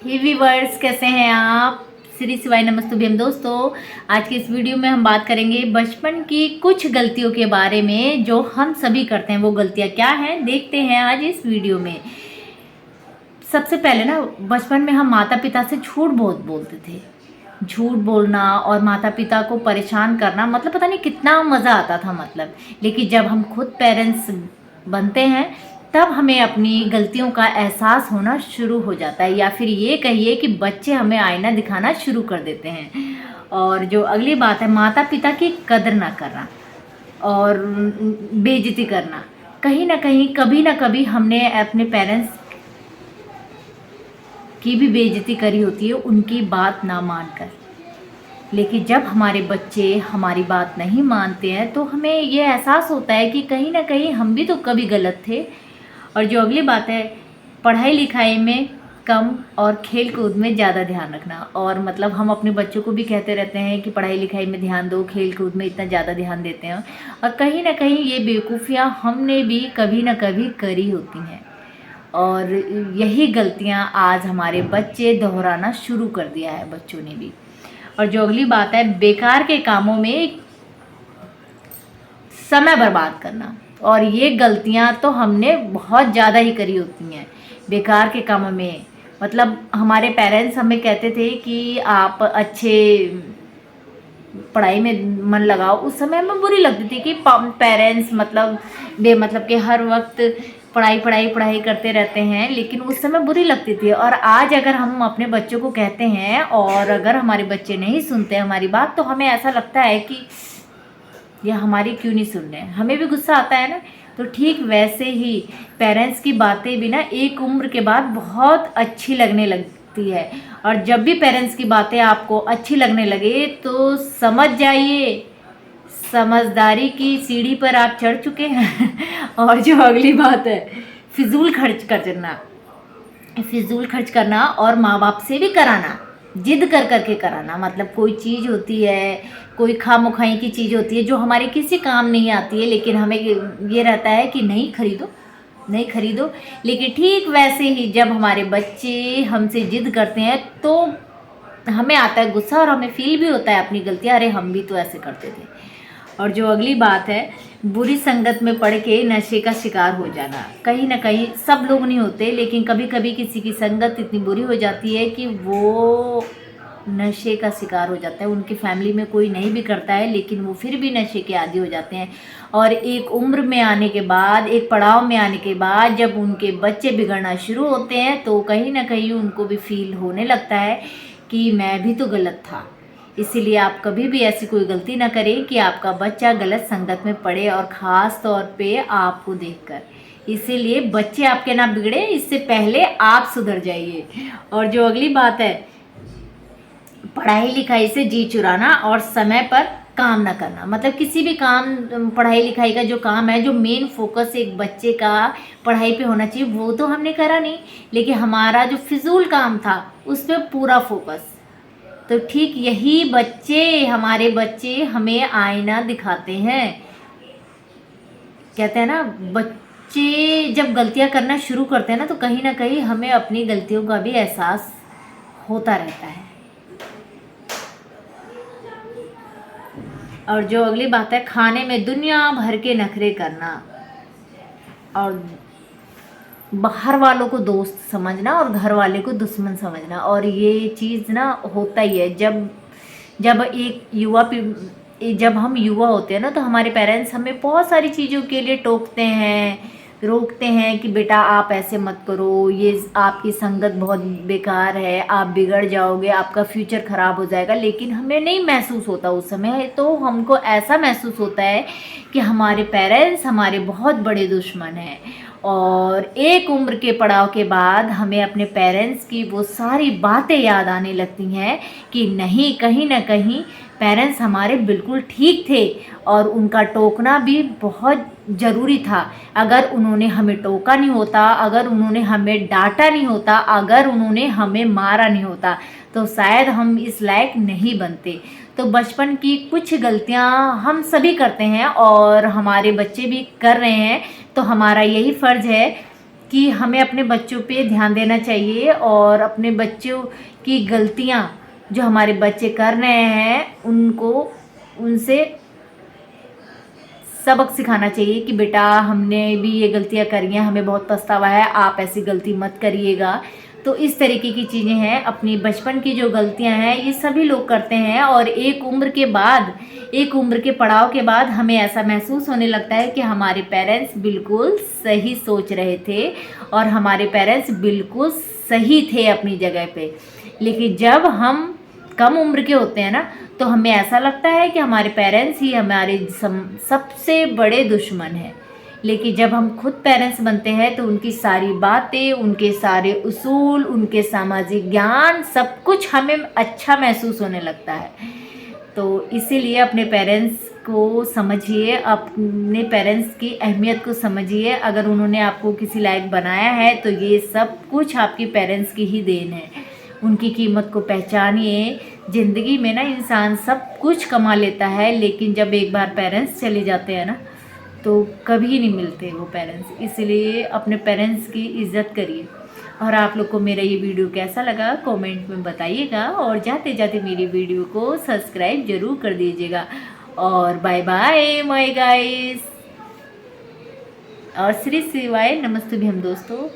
हे viewers, कैसे हैं आप। श्री शिवाय नमस्तुभ्यम। दोस्तों, आज के इस वीडियो में हम बात करेंगे बचपन की कुछ गलतियों के बारे में जो हम सभी करते हैं। वो गलतियां क्या हैं, देखते हैं आज इस वीडियो में। सबसे पहले ना, बचपन में हम माता पिता से झूठ बहुत बोलते थे। झूठ बोलना और माता पिता को परेशान करना, मतलब पता नहीं कितना मज़ा आता था। लेकिन जब हम खुद पेरेंट्स बनते हैं तब हमें अपनी गलतियों का एहसास होना शुरू हो जाता है, या फिर ये कहिए कि बच्चे हमें आईना दिखाना शुरू कर देते हैं। और जो अगली बात है, माता पिता की कदर ना करना और बेइज्जती करना। कहीं ना कहीं, कभी ना कभी हमने अपने पेरेंट्स की भी बेइज्जती करी होती है, उनकी बात ना मानकर। लेकिन जब हमारे बच्चे हमारी बात नहीं मानते हैं तो हमें ये एहसास होता है कि कहीं ना कहीं हम भी तो कभी गलत थे। और जो अगली बात है, पढ़ाई लिखाई में कम और खेल कूद में ज़्यादा ध्यान रखना। और हम अपने बच्चों को भी कहते रहते हैं कि पढ़ाई लिखाई में ध्यान दो, खेल कूद में इतना ज़्यादा ध्यान देते हैं। और कहीं ना कहीं ये बेवकूफ़ियाँ हमने भी कभी ना कभी करी होती हैं, और यही गलतियां आज हमारे बच्चे दोहराना शुरू कर दिया है, बच्चों ने भी। और जो अगली बात है, बेकार के कामों में समय बर्बाद करना। और ये गलतियां तो हमने बहुत ज़्यादा ही करी होती हैं। बेकार के कामों में हमारे पेरेंट्स हमें कहते थे कि आप अच्छे पढ़ाई में मन लगाओ। उस समय हमें बुरी लगती थी कि पेरेंट्स बेमतलब के हर वक्त पढ़ाई पढ़ाई पढ़ाई करते रहते हैं, लेकिन उस समय बुरी लगती थी। और आज अगर हम अपने बच्चों को कहते हैं और अगर हमारे बच्चे नहीं सुनते हमारी बात, तो हमें ऐसा लगता है कि यह हमारी क्यों नहीं सुन रहे हैं। हमें भी गुस्सा आता है ना। तो ठीक वैसे ही पेरेंट्स की बातें भी ना एक उम्र के बाद बहुत अच्छी लगने लगती है। और जब भी पेरेंट्स की बातें आपको अच्छी लगने लगे तो समझ जाइए, समझदारी की सीढ़ी पर आप चढ़ चुके हैं। और जो अगली बात है, फिजूल खर्च करना और माँ बाप से भी कराना, जिद कर करके कराना। कोई चीज़ होती है, कोई खामोखाई की चीज़ होती है जो हमारे किसी काम नहीं आती है, लेकिन हमें ये रहता है कि नहीं खरीदो। लेकिन ठीक वैसे ही जब हमारे बच्चे हमसे जिद करते हैं तो हमें आता है गुस्सा, और हमें फील भी होता है अपनी गलती, अरे हम भी तो ऐसे करते थे। और जो अगली बात है, बुरी संगत में पड़ के नशे का शिकार हो जाना। कहीं ना कहीं सब लोग नहीं होते, लेकिन कभी कभी किसी की संगत इतनी बुरी हो जाती है कि वो नशे का शिकार हो जाता है। उनकी फैमिली में कोई नहीं भी करता है, लेकिन वो फिर भी नशे के आदी हो जाते हैं। और एक उम्र में आने के बाद, एक पड़ाव में आने के बाद जब उनके बच्चे बिगड़ना शुरू होते हैं तो कहीं ना कहीं उनको भी फील होने लगता है कि मैं भी तो गलत था। इसीलिए आप कभी भी ऐसी कोई गलती ना करें कि आपका बच्चा गलत संगत में पड़े, और ख़ास तौर पे आपको देखकर। इसीलिए बच्चे आपके ना बिगड़े, इससे पहले आप सुधर जाइए। और जो अगली बात है, पढ़ाई लिखाई से जी चुराना और समय पर काम ना करना। किसी भी काम, पढ़ाई लिखाई का जो काम है, जो मेन फोकस एक बच्चे का पढ़ाई पे होना चाहिए, वो तो हमने करा नहीं, लेकिन हमारा जो फिजूल काम था उस पर पूरा फोकस। तो ठीक यही हमारे बच्चे हमें आईना दिखाते हैं। कहते हैं ना, बच्चे जब गलतियां करना शुरू करते हैं ना, तो कहीं ना कहीं हमें अपनी गलतियों का भी एहसास होता रहता है। और जो अगली बात है, खाने में दुनिया भर के नखरे करना और बाहर वालों को दोस्त समझना और घर वाले को दुश्मन समझना। और ये चीज़ ना होता ही है। जब हम युवा होते हैं ना, तो हमारे पेरेंट्स हमें बहुत सारी चीज़ों के लिए टोकते हैं, रोकते हैं कि बेटा आप ऐसे मत करो, ये आपकी संगत बहुत बेकार है, आप बिगड़ जाओगे, आपका फ्यूचर ख़राब हो जाएगा। लेकिन हमें नहीं महसूस होता उस समय, तो हमको ऐसा महसूस होता है कि हमारे पेरेंट्स हमारे बहुत बड़े दुश्मन हैं। और एक उम्र के पड़ाव के बाद हमें अपने पेरेंट्स की वो सारी बातें याद आने लगती हैं कि नहीं, कहीं ना कहीं पेरेंट्स हमारे बिल्कुल ठीक थे, और उनका टोकना भी बहुत ज़रूरी था। अगर उन्होंने हमें टोका नहीं होता, अगर उन्होंने हमें डांटा नहीं होता, अगर उन्होंने हमें मारा नहीं होता, तो शायद हम इस लायक नहीं बनते। तो बचपन की कुछ गलतियां हम सभी करते हैं और हमारे बच्चे भी कर रहे हैं। तो हमारा यही फ़र्ज़ है कि हमें अपने बच्चों पे ध्यान देना चाहिए और अपने बच्चों की गलतियाँ जो हमारे बच्चे कर रहे हैं उनको उनसे सबक सिखाना चाहिए कि बेटा हमने भी ये गलतियाँ करी हैं, हमें बहुत पछतावा है, आप ऐसी गलती मत करिएगा। तो इस तरीके की चीज़ें हैं, अपनी बचपन की जो गलतियाँ हैं ये सभी लोग करते हैं और एक उम्र के बाद, एक उम्र के पड़ाव के बाद हमें ऐसा महसूस होने लगता है कि हमारे पेरेंट्स बिल्कुल सही सोच रहे थे और हमारे पेरेंट्स बिल्कुल सही थे अपनी जगह पे। लेकिन जब हम कम उम्र के होते हैं ना, तो हमें ऐसा लगता है कि हमारे पेरेंट्स ही हमारे सबसे बड़े दुश्मन हैं। लेकिन जब हम खुद पेरेंट्स बनते हैं तो उनकी सारी बातें, उनके सारे उसूल, उनके सामाजिक ज्ञान सब कुछ हमें अच्छा महसूस होने लगता है। तो इसीलिए अपने पेरेंट्स को समझिए, अपने पेरेंट्स की अहमियत को समझिए। अगर उन्होंने आपको किसी लायक बनाया है तो ये सब कुछ आपके पेरेंट्स की ही देन है। उनकी कीमत को पहचानिए। ज़िंदगी में ना इंसान सब कुछ कमा लेता है, लेकिन जब एक बार पेरेंट्स चले जाते हैं ना तो कभी नहीं मिलते वो पेरेंट्स। इसलिए अपने पेरेंट्स की इज़्ज़त करिए। और आप लोग को मेरा ये वीडियो कैसा लगा कमेंट में बताइएगा और जाते जाते मेरी वीडियो को सब्सक्राइब ज़रूर कर दीजिएगा। और बाय बाय माय गाइस और श्री शिवाय नमस्तुभ्यम दोस्तों।